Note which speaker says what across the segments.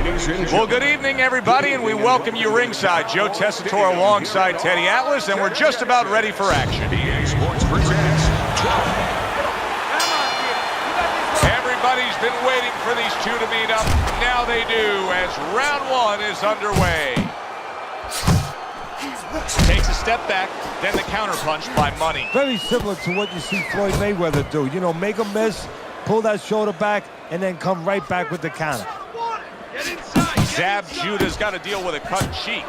Speaker 1: Ladies and
Speaker 2: Well, good evening, everybody, and we welcome you ringside. Joe Tessitore alongside Teddy Atlas, and we're just about ready for action.
Speaker 1: EA Sports presents.
Speaker 2: Everybody's been waiting for these two to meet up. Now they do, as round one is underway. Takes a step back, then the counterpunch by Money.
Speaker 3: Very similar to what you see Floyd Mayweather do. You know, make a miss, pull that shoulder back, and then come right back with the counter.
Speaker 2: Zab Judah's got to deal with a cut cheek.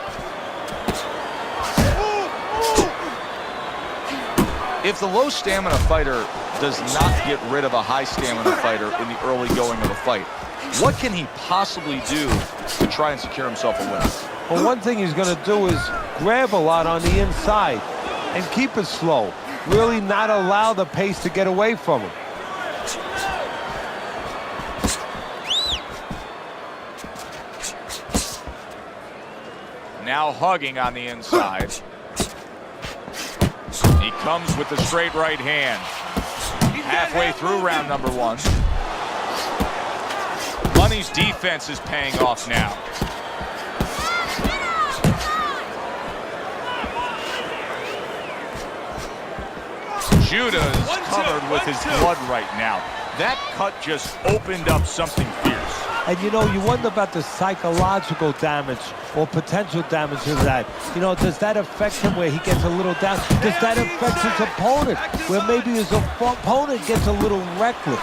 Speaker 4: If the low stamina fighter does not get rid of a high stamina fighter in the early going of a fight, what can he possibly do to try and secure himself a win?
Speaker 3: Well, one thing he's going to do is grab a lot on the inside and keep it slow. Really not allow the pace to get away from him.
Speaker 2: Now hugging on the inside. He comes with the straight right hand. Halfway through round number one. Money's defense is paying off now. Judah's covered with his blood right now. That cut just opened up something fierce.
Speaker 3: And, you know, you wonder about the psychological damage or potential damage of that. You know, does that affect him where he gets a little down? Does that affect his opponent where maybe his opponent gets a little reckless?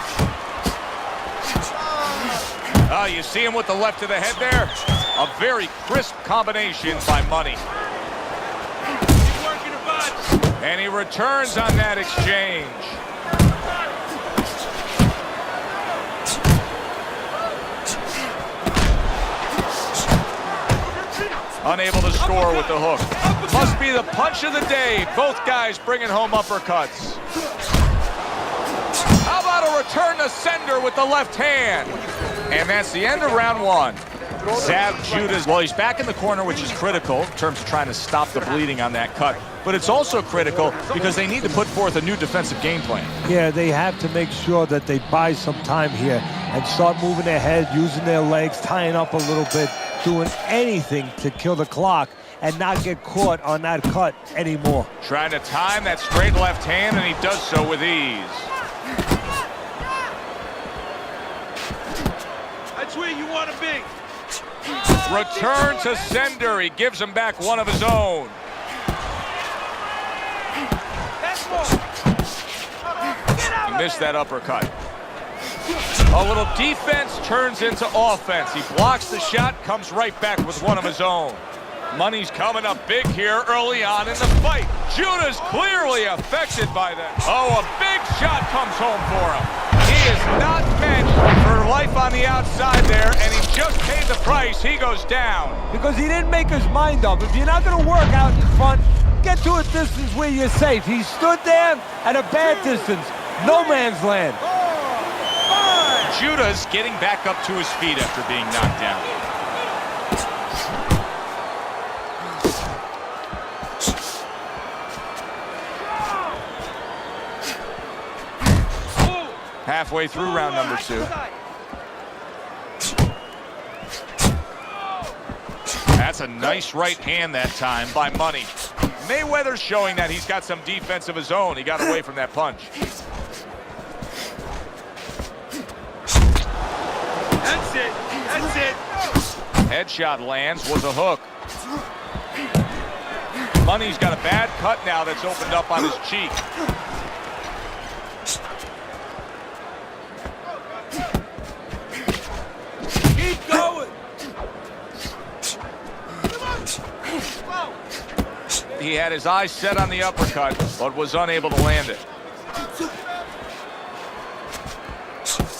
Speaker 2: You see him with the left to the head there? A very crisp combination by Money. And he returns on that exchange. Unable to score with the hook. Must be the punch of the day. Both guys bringing home uppercuts. How about a return to sender with the left hand? And that's the end of round one. Zab Judah, well, he's back in the corner, which is critical in terms of trying to stop the bleeding on that cut. But it's also critical because they need to put forth a new defensive game plan.
Speaker 3: Yeah, they have to make sure that they buy some time here and start moving their head, using their legs, tying up a little bit, doing anything to kill the clock and not get caught on that cut anymore.
Speaker 2: Trying to time that straight left hand, and he does so with ease.
Speaker 5: That's where you want to be.
Speaker 2: Return to sender. He gives him back one of his own. He missed that uppercut. A little defense turns into offense. He blocks the shot, comes right back with one of his own. Money's coming up big here early on in the fight. Judah's clearly affected by that. Oh, a big shot comes home for him. He is not meant for life on the outside there, and he just paid the price. He goes down.
Speaker 3: Because he didn't make his mind up. If you're not going to work out in front, get to a distance where you're safe. He stood there at a bad distance. No man's land.
Speaker 2: Judah's getting back up to his feet after being knocked down. Halfway through round number two. That's a nice right hand that time by Money. Mayweather's showing that he's got some defense of his own. He got away from that punch.
Speaker 5: That's it. That's it.
Speaker 2: Headshot lands with a hook. Money's got a bad cut now that's opened up on his cheek.
Speaker 5: Keep going.
Speaker 2: He had his eyes set on the uppercut, but was unable to land it.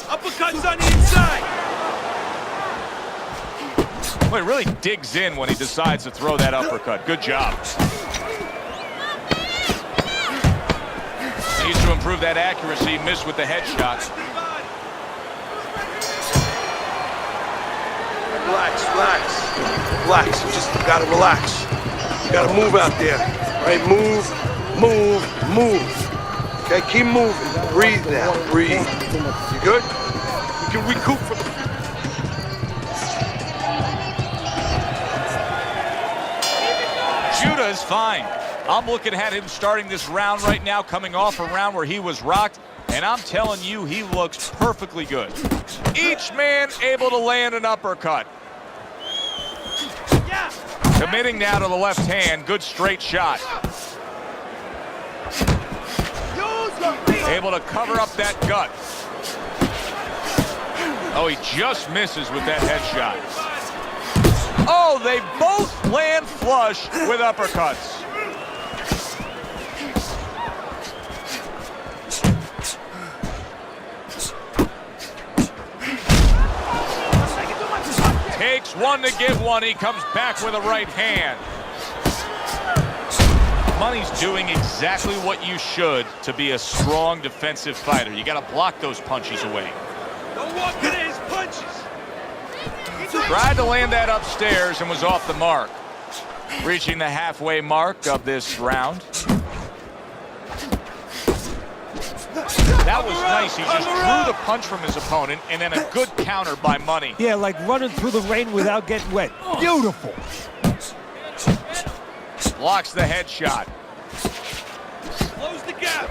Speaker 5: Uppercuts on the inside.
Speaker 2: Well, he really digs in when he decides to throw that uppercut. Good job. Needs to improve that accuracy. Missed with the headshot.
Speaker 5: Relax, relax. Relax. You just gotta relax. You gotta move out there. Right? Move, move, move. Okay, keep moving. Breathe now. Breathe. You good? You can recoup from
Speaker 2: he's fine. I'm looking at him starting this round right now, coming off a round where he was rocked, and I'm telling you, he looks perfectly good. Each man able to land an uppercut. Committing now to the left hand. Good straight shot. Able to cover up that gut. Oh, he just misses with that headshot. Oh, they both land flush with uppercuts. Takes one to get one. He comes back with a right hand. Money's doing exactly what you should to be a strong defensive fighter. You got to block those punches away.
Speaker 5: Don't walk into his punches.
Speaker 2: Tried to land that upstairs and was off the mark. Reaching the halfway mark of this round. That was nice. He just drew the punch from his opponent, and then a good counter by Money.
Speaker 3: Yeah, like running through the rain without getting wet. Beautiful.
Speaker 2: Blocks the headshot.
Speaker 5: Close the gap.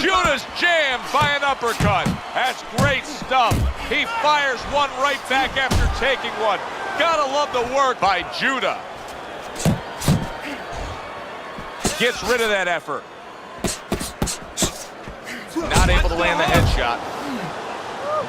Speaker 2: Judah's jammed by an uppercut. That's great stuff. He fires one right back after taking one. Gotta love the work by Judah. Gets rid of that effort. Not able to land the headshot.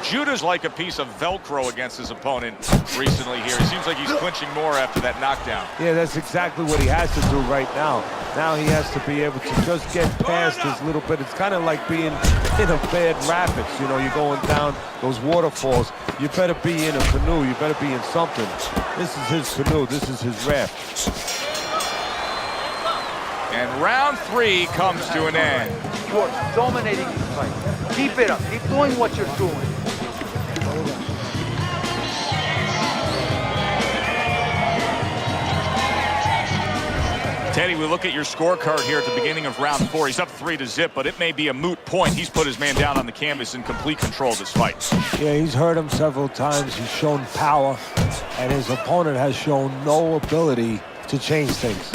Speaker 2: Judah's like a piece of Velcro against his opponent recently here. It seems like he's clinching more after that knockdown.
Speaker 3: Yeah, that's exactly what he has to do right now. Now he has to be able to just get past this little bit. It's kind of like being in a bad rapids. You know, you're going down those waterfalls. You better be in a canoe. You better be in something. This is his canoe. This is his raft.
Speaker 2: And round 3 comes to an end.
Speaker 1: You're dominating this fight. Keep it up. Keep doing what you're doing.
Speaker 2: Teddy, we look at your scorecard here at the beginning of round 4. He's up 3-0, but it may be a moot point. He's put his man down on the canvas in complete control of this fight.
Speaker 3: Yeah, he's hurt him several times. He's shown power, and his opponent has shown no ability to change things.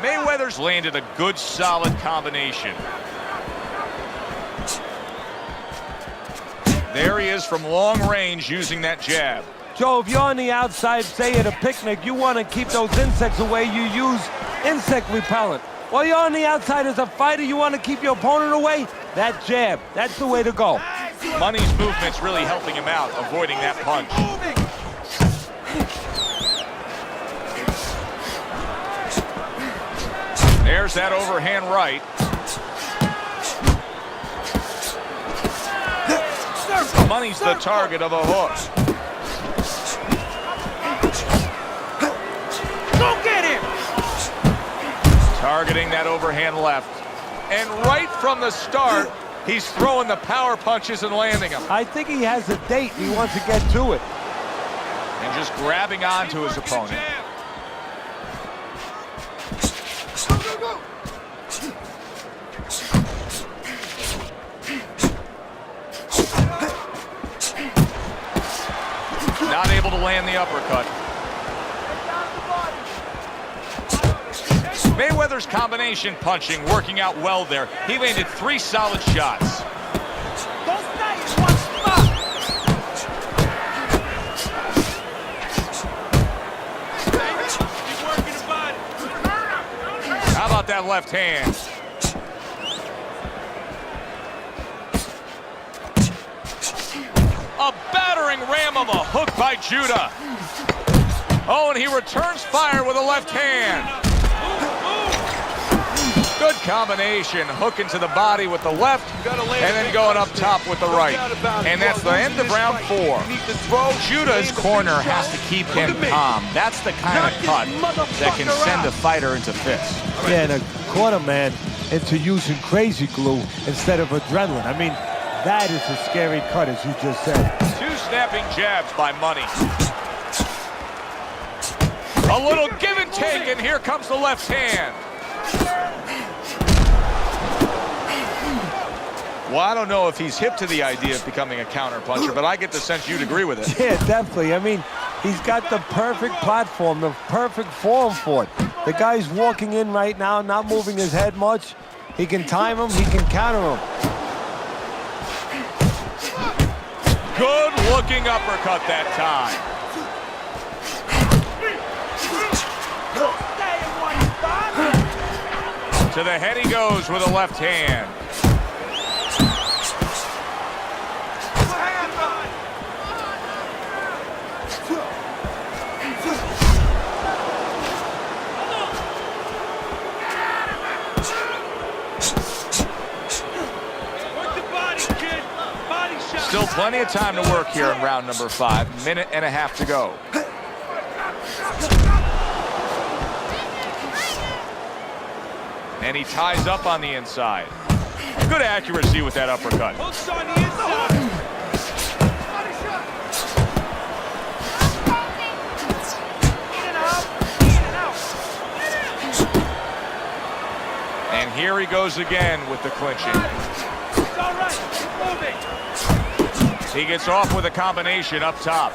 Speaker 2: Mayweather's landed a good, solid combination. There he is from long range using that jab.
Speaker 3: Joe, if you're on the outside, say at a picnic, you want to keep those insects away, you use insect repellent. While you're on the outside as a fighter, you want to keep your opponent away, that jab, that's the way to go.
Speaker 2: Money's movement's really helping him out, avoiding that punch. There's that overhand right. Money's the target of a hook.
Speaker 5: Go get him.
Speaker 2: Targeting that overhand left. And right from the start, he's throwing the power punches and landing them.
Speaker 3: I think he has a date. He wants to get to it.
Speaker 2: And just grabbing onto his opponent. Not able to land the uppercut. Mayweather's combination punching working out well there. He landed 3 solid shots.
Speaker 5: Don't stay in one spot. Keep working the body.
Speaker 2: How about that left hand? A battering ram of a hook by Judah. Oh, and he returns fire with a left hand. Good combination, hooking to the body with the left, and then going up top with the right. And that's the end of round 4. Judah's corner has to keep him calm. That's the kind of cut that can send a fighter into fits.
Speaker 3: Yeah, and a corner man into using crazy glue instead of adrenaline. I mean, that is a scary cut, as you just said.
Speaker 2: 2 snapping jabs by Money. A little give and take, and here comes the left hand. Well, I don't know if he's hip to the idea of becoming a counter-puncher, but I get the sense you'd agree with it.
Speaker 3: Yeah, definitely. I mean, he's got the perfect platform, the perfect form for it. The guy's walking in right now, not moving his head much. He can time him, he can counter him.
Speaker 2: Good looking uppercut that time. To the head he goes with a left hand. Still plenty of time to work here in round number 5. Minute and a half to go. And he ties up on the inside. Good accuracy with that uppercut. And here he goes again with the clinching. He gets off with a combination up top.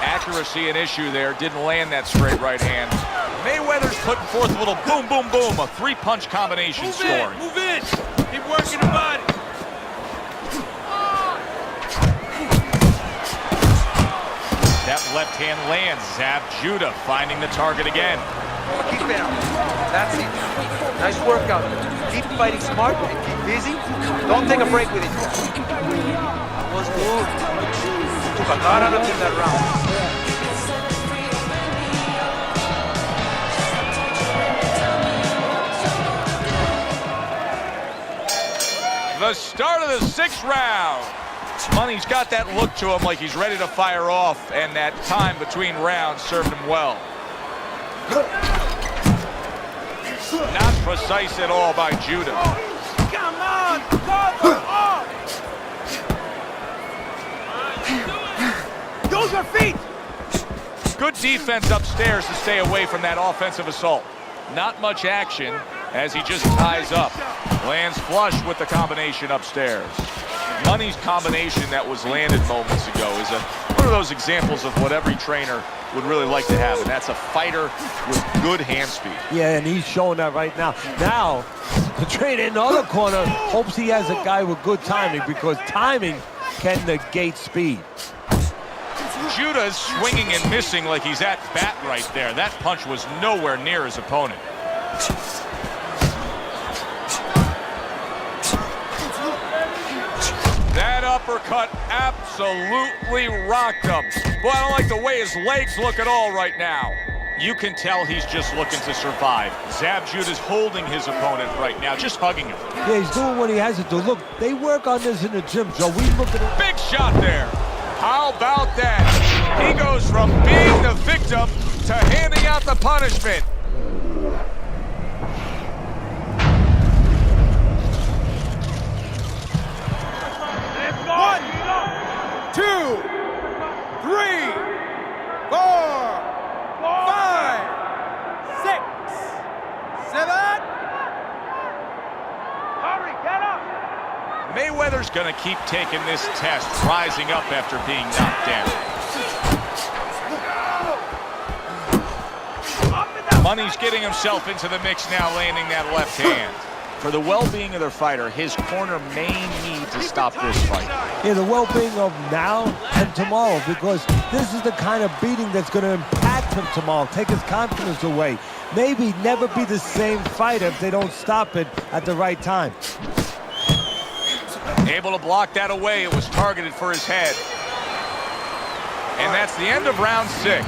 Speaker 2: Accuracy an issue there. Didn't land that straight right hand. Mayweather's putting forth a little boom, boom, boom. A 3-punch combination scoring.
Speaker 5: Move in. Keep working the body.
Speaker 2: That left hand lands. Zab Judah finding the target again.
Speaker 1: Keep it up. That's it. Nice workout. Keep fighting smart and keep busy. Don't take a break with it. That was good. Took a lot out of him that round.
Speaker 2: The start of the 6th round. Money's got that look to him like he's ready to fire off, and that time between rounds served him well. Not precise at all by Judah.
Speaker 5: Come on, cover off. Use your feet.
Speaker 2: Good defense upstairs to stay away from that offensive assault. Not much action as he just ties up. Lands flush with the combination upstairs. Money's combination that was landed moments ago is one of those examples of what every trainer would really like to have, and that's a fighter with good hand speed.
Speaker 3: Yeah, and he's showing that right now. Now, the trainer in the other corner hopes he has a guy with good timing, because timing can negate speed.
Speaker 2: Judah's swinging and missing like he's at bat right there. That punch was nowhere near his opponent. That uppercut absolutely rocked him. Boy, I don't like the way his legs look at all right now. You can tell he's just looking to survive. Zab Judah's holding his opponent right now, just hugging him.
Speaker 3: Yeah, he's doing what he has to do. Look, they work on this in the gym, Joe. We look at it.
Speaker 2: Big shot there. How about that? He goes from being the victim to handing out the punishment.
Speaker 5: 1, 2, 3, 4, 5, 6, 7. Hurry, get up.
Speaker 2: Mayweather's gonna keep taking this test, rising up after being knocked down. Money's getting himself into the mix now, landing that left hand. For the well-being of their fighter, his corner may need to stop this fight.
Speaker 3: Yeah, the well-being of now and tomorrow, because this is the kind of beating that's going to impact him tomorrow, take his confidence away. Maybe never be the same fighter if they don't stop it at the right time.
Speaker 2: Able to block that away. It was targeted for his head. And that's the end of round 6.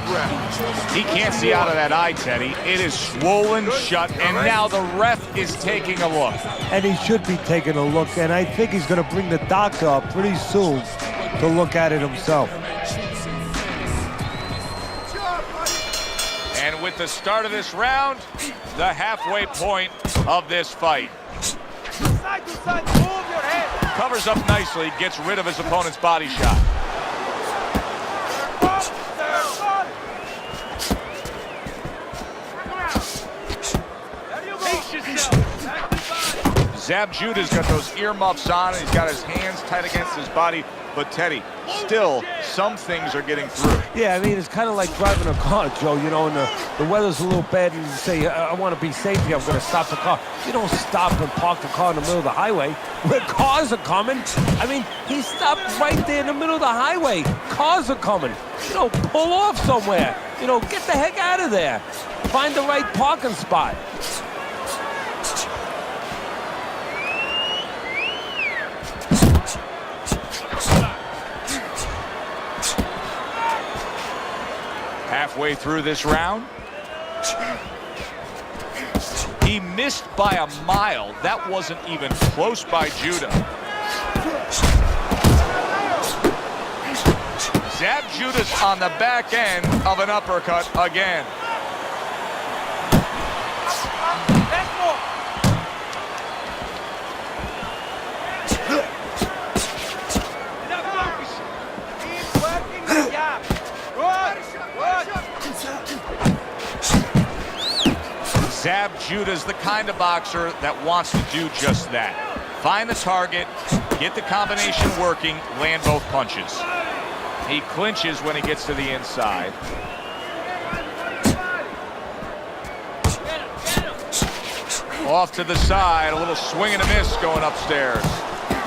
Speaker 2: He can't see out of that eye, Teddy. It is swollen shut, and now the ref is taking a look.
Speaker 3: And he should be taking a look, and I think he's going to bring the doctor up pretty soon to look at it himself.
Speaker 2: And with the start of this round, the halfway point of this fight.
Speaker 5: Side to side, move your head.
Speaker 2: Covers up nicely, gets rid of his opponent's body shot. Zab Judah's got those earmuffs on, and he's got his hands tight against his body. But Teddy, still, some things are getting through.
Speaker 3: Yeah, I mean, it's kind of like driving a car, Joe, you know, and the weather's a little bad, and you say, I want to be safe here, I'm going to stop the car. You don't stop and park the car in the middle of the highway where cars are coming. I mean, he stopped right there in the middle of the highway. Cars are coming. You know, pull off somewhere. You know, get the heck out of there. Find the right parking spot.
Speaker 2: Halfway through this round, he missed by a mile. That wasn't even close by Judah. Zab Judah's on the back end of an uppercut again. Zab Judah's the kind of boxer that wants to do just that. Find the target, get the combination working, land both punches. He clinches when he gets to the inside. Off to the side, a little swing and a miss going upstairs.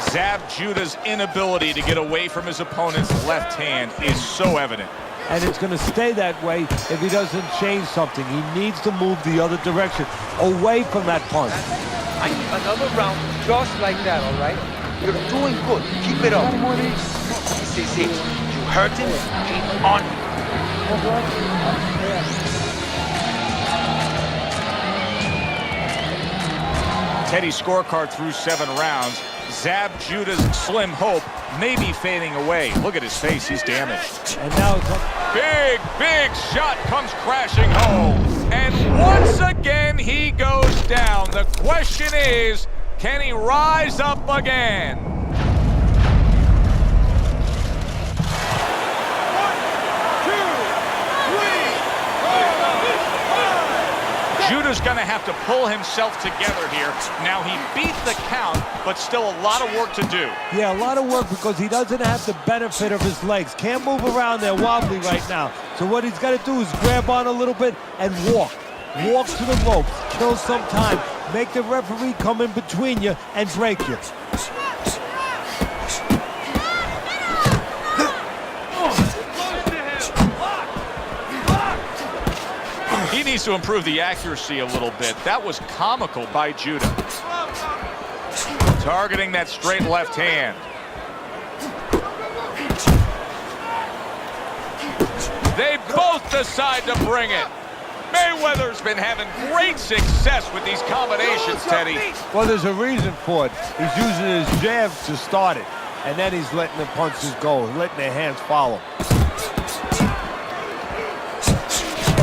Speaker 2: Zab Judah's inability to get away from his opponent's left hand is so evident.
Speaker 3: And it's going to stay that way if he doesn't change something. He needs to move the other direction, away from that punch.
Speaker 1: I need another round just like that, all right? You're doing good. Keep it up. See. You hurt him, keep on.
Speaker 2: Teddy's scorecard through 7 rounds. Zab Judah's slim hope may be fading away. Look at his face, he's damaged.
Speaker 3: And now it's
Speaker 2: Big shot comes crashing home. And once again, he goes down. The question is, can he rise up again? Judah's going to have to pull himself together here. Now, he beat the count, but still a lot of work to do.
Speaker 3: Yeah, a lot of work because he doesn't have the benefit of his legs. Can't move around there wobbly right now. So what he's got to do is grab on a little bit and walk. Walk to the ropes, kill some time, make the referee come in between you and break you.
Speaker 2: He needs to improve the accuracy a little bit. That was comical by Judah. Targeting that straight left hand. They both decide to bring it. Mayweather's been having great success with these combinations, Teddy.
Speaker 3: Well, there's a reason for it. He's using his jab to start it, and then he's letting the punches go, letting their hands follow.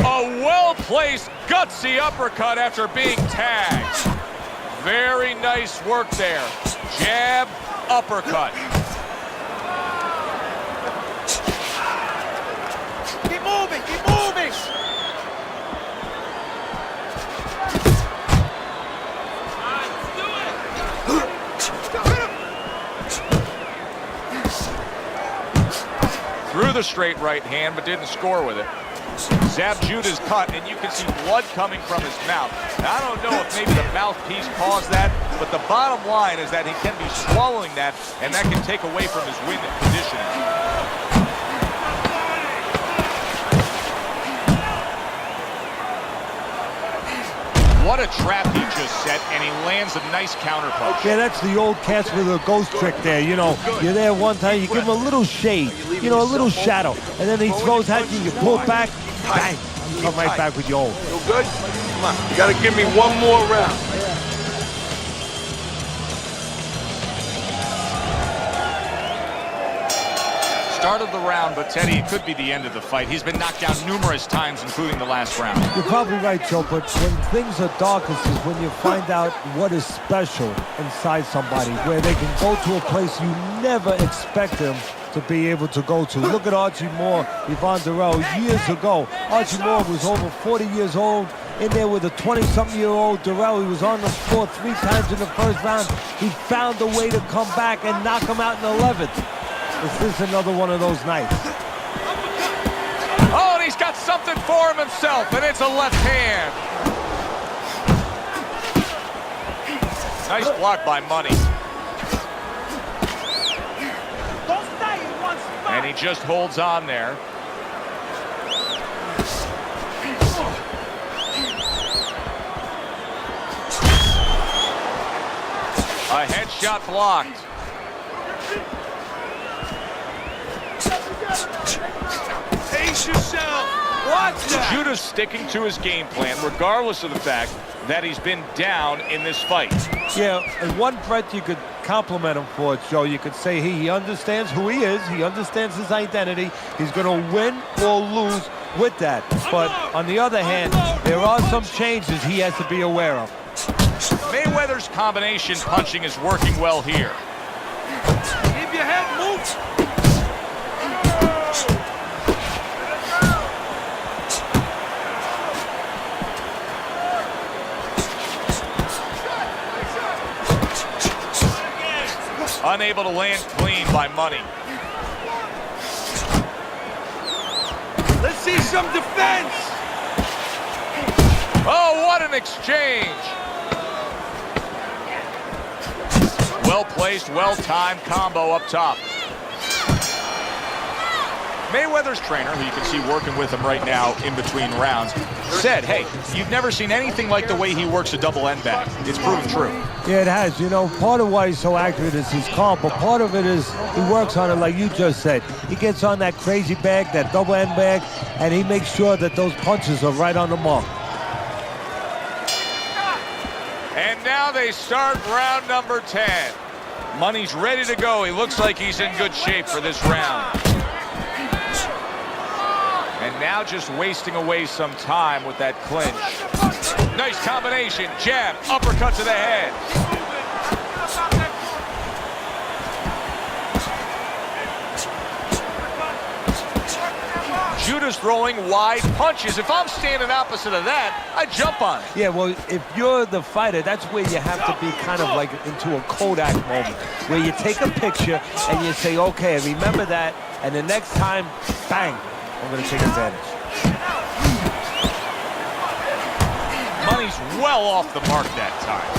Speaker 2: A well-placed, gutsy uppercut after being tagged. Very nice work there. Jab, uppercut.
Speaker 1: Keep moving, keep moving!
Speaker 2: Threw the straight right hand, but didn't score with it. Zab Judah's cut, and you can see blood coming from his mouth. Now, I don't know if maybe the mouthpiece caused that, but the bottom line is that he can be swallowing that, and that can take away from his wind and conditioning. What a trap he just set, and he lands a nice counter punch.
Speaker 3: Yeah, that's the old Casper the Ghost trick there. You know, you're there one time, you give him a little shade, you know, a little shadow, and then he throws at you, you pull back, bang, you come right back with your own.
Speaker 5: Feel good? Come on, you gotta give me one more round.
Speaker 2: Start of the round, but Teddy, it could be the end of the fight. He's been knocked down numerous times, including the last round.
Speaker 3: You're probably right, Joe, but when things are darkest is when you find out what is special inside somebody, where they can go to a place you never expect them to be able to go to. Look at Archie Moore, Yvonne Durrell. Years ago, Archie Moore was over 40 years old, in there with a 20-something-year-old Durrell. He was on the floor 3 times in the first round. He found a way to come back and knock him out in the 11th. Is this another one of those nights?
Speaker 2: Oh, and he's got something for him himself, and it's a left hand. Nice block by Money. And he just holds on there. A headshot blocked.
Speaker 5: Pace yourself. Watch that.
Speaker 2: Judah sticking to his game plan, regardless of the fact that he's been down in this fight.
Speaker 3: Yeah, in one breath you could compliment him for it, Joe. You could say he understands who he is. He understands his identity. He's going to win or lose with that. But on the other hand, there are some changes he has to be aware of.
Speaker 2: Mayweather's combination punching is working well here.
Speaker 5: Keep your head moved.
Speaker 2: Unable to land clean by Money.
Speaker 5: Let's see some defense.
Speaker 2: Oh, what an exchange. Well-placed, well-timed combo up top. Mayweather's trainer, who you can see working with him right now in between rounds, said, hey, you've never seen anything like the way he works a double end bag. It's proven true.
Speaker 3: Yeah, it has. You know, part of why he's so accurate is his calm, but part of it is he works on it like you just said. He gets on that crazy bag, that double end bag, and he makes sure that those punches are right on the mark.
Speaker 2: And now they start round number 10. Money's ready to go. He looks like he's in good shape for this round. And now just wasting away some time with that clinch. Nice combination. Jab, uppercut to the head. Judah's throwing wide punches. If I'm standing opposite of that, I jump on it.
Speaker 3: Yeah, well, if you're the fighter, that's where you have to be kind of like into a Kodak moment, where you take a picture and you say, okay, remember that, and the next time, bang, I'm going to take advantage.
Speaker 2: Money's well off the mark that time.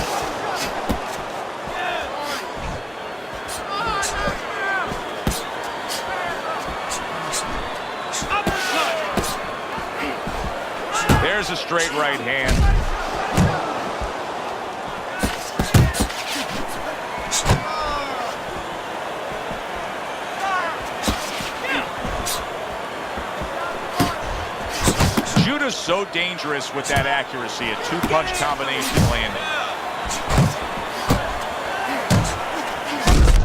Speaker 2: There's a straight right hand. Judah's so dangerous with that accuracy, a two-punch combination landing.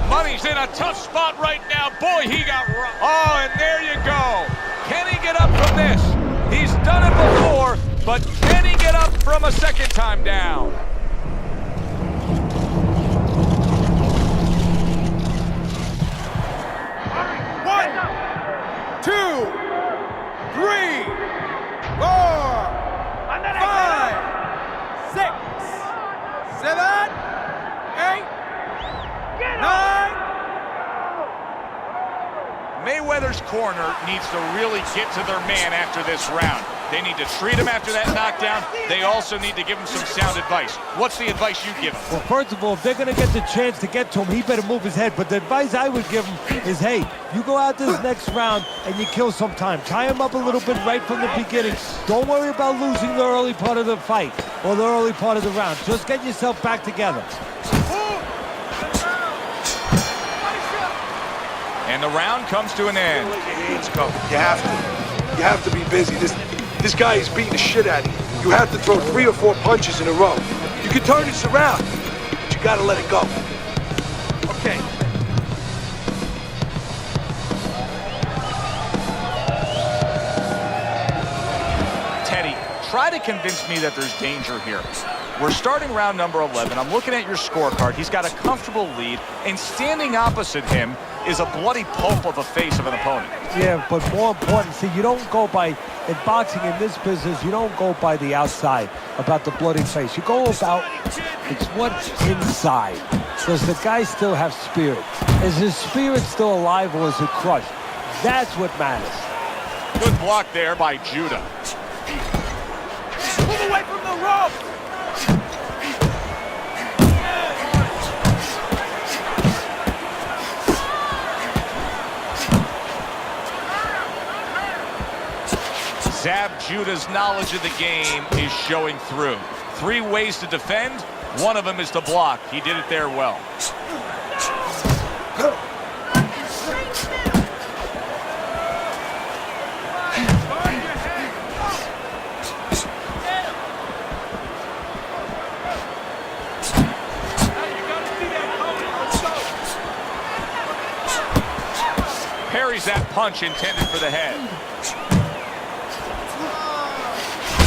Speaker 2: Money's in a tough spot right now. Boy, he got... Oh, and there you go. Can he get up from this? He's done it before, but can he get up from a second time down?
Speaker 5: One, 2, 3, 4, 5, 6, 7, 8, 9.
Speaker 2: Mayweather's corner needs to really get to their man after this round. They need to treat him after that knockdown. They also need to give him some sound advice. What's the advice you give him?
Speaker 3: Well, first of all, if they're going to get the chance to get to him, he better move his head. But the advice I would give him is, hey, you go out this next round and you kill some time. Tie him up a little bit right from the beginning. Don't worry about losing the early part of the fight or the early part of the round. Just get yourself back together.
Speaker 2: And the round comes to an end.
Speaker 5: Let your hands go. You have to. You have to be busy. This guy is beating the shit out of you. You have to throw 3 or 4 punches in a row. You can turn this around, but you gotta let it go. Okay.
Speaker 2: Teddy, try to convince me that there's danger here. We're starting round number 11. I'm looking at your scorecard. He's got a comfortable lead, and standing opposite him is a bloody pulp of a face of an opponent.
Speaker 3: Yeah, but more important, see, you don't go by, in boxing, in this business, you don't go by the outside about the bloody face. You go about, it's what's inside. Does the guy still have spirit? Is his spirit still alive or is it crushed? That's what matters.
Speaker 2: Good block there by Judah.
Speaker 1: Move away from the rope!
Speaker 2: Zab Judah's knowledge of the game is showing through. 3 ways to defend. One of them is to block. He did it there well. Parries that punch intended for the head.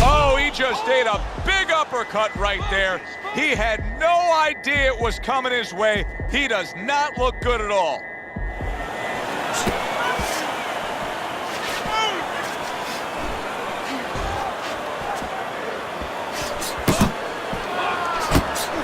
Speaker 2: Oh, he just ate a big uppercut right there. He had no idea it was coming his way. He does not look good at all.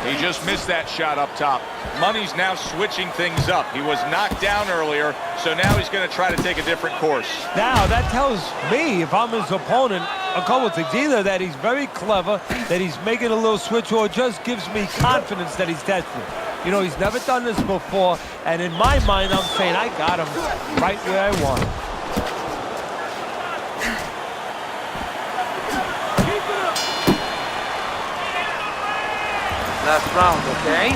Speaker 2: He just missed that shot up top. Money's now switching things up. He was knocked down earlier, so now he's going to try to take a different course.
Speaker 3: Now, that tells me, if I'm his opponent, a couple of things. Either that he's very clever, that he's making a little switch, or it just gives me confidence that he's desperate. You know, he's never done this before, and in my mind, I'm saying, I got him right where I want him.
Speaker 1: Last round, okay?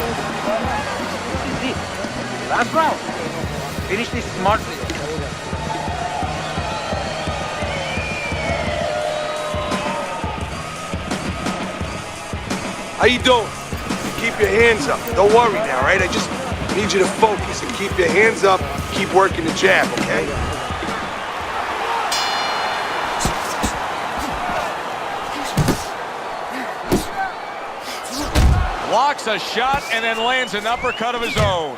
Speaker 1: Easy. Last round. Finish this smartly.
Speaker 5: How you doing? Keep your hands up. Don't worry now, right? I just need you to focus and keep your hands up. Keep working the jab, okay?
Speaker 2: Blocks a shot and then lands an uppercut of his own.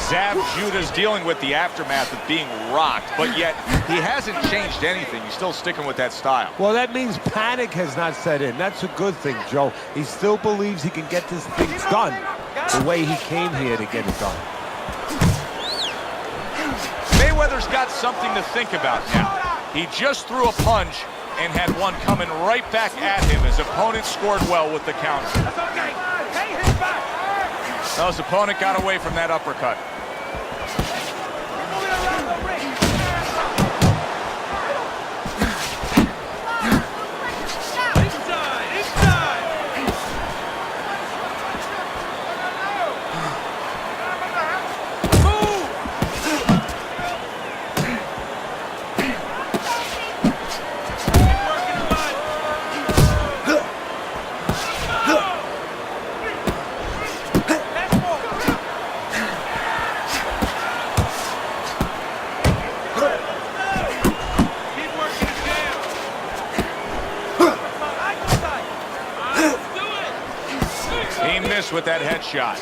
Speaker 2: Zab Judah's dealing with the aftermath of being rocked, but yet he hasn't changed anything. He's still sticking with that style.
Speaker 3: Well, that means panic has not set in. That's a good thing, Joe. He still believes he can get this thing done the way he came here to get it done.
Speaker 2: Mayweather's got something to think about now. He just threw a punch and had one coming right back at him. His opponent scored well with the counter. Now his opponent got away from that uppercut. With that headshot.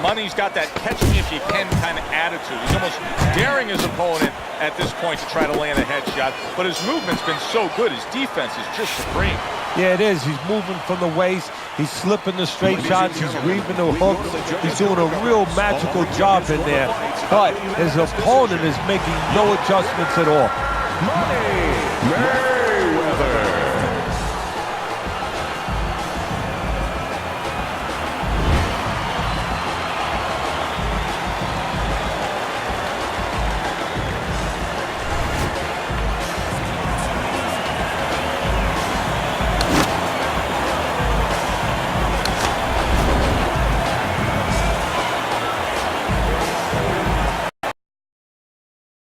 Speaker 2: Money's got that catch me if you can kind of attitude. He's almost daring his opponent at this point to try to land a headshot, but his movement's been so good. His defense is just supreme.
Speaker 3: Yeah, it is. He's moving from the waist. He's slipping the straight shots. He's weaving the hooks. He's doing a real magical job in there. But his opponent is making no adjustments at all.